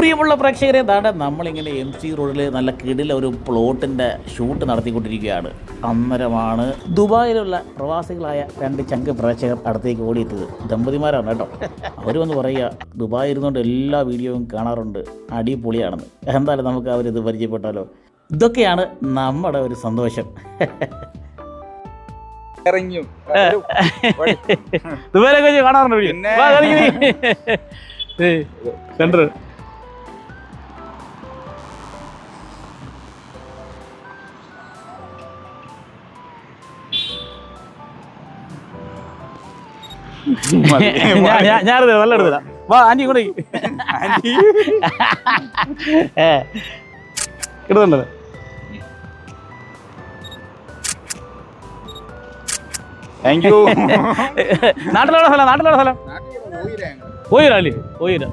പ്രിയമുള്ള പ്രേക്ഷകരെ, താണ്ടെ നമ്മളിങ്ങനെ MC റോഡിൽ നല്ല കിടില ഒരു പ്ലോട്ടിൻ്റെ ഷൂട്ട് നടത്തിക്കൊണ്ടിരിക്കുകയാണ്. അന്നേരമാണ് ദുബായിലുള്ള പ്രവാസികളായ 2 ചങ്ക് പ്രേക്ഷകർ അടുത്തേക്ക് ഓടിയെത്തിയത്. ദമ്പതിമാരാണ് കേട്ടോ. അവർ വന്ന് പറയുക, ദുബായി ഇരുന്നുകൊണ്ട് എല്ലാ വീഡിയോയും കാണാറുണ്ട്, അടിപൊളിയാണെന്ന്. എന്തായാലും നമുക്ക് അവരിത് പരിചയപ്പെട്ടാലോ. ഇതൊക്കെയാണ് നമ്മുടെ ഒരു സന്തോഷം. ദുബായിലൊക്കെ കാണാറുണ്ട് സെൻറ്റർ. ഞാനത് നല്ല എടുത്തില്ല. വാ ആൻറ്റി കൂടെ ഇടുന്നുണ്ടല്ലോ. Thank you. നാട്ടിലുള്ള സ്ഥലം, നാട്ടിലുള്ള സ്ഥലം ഓയിരല്ലേ? ഓയിര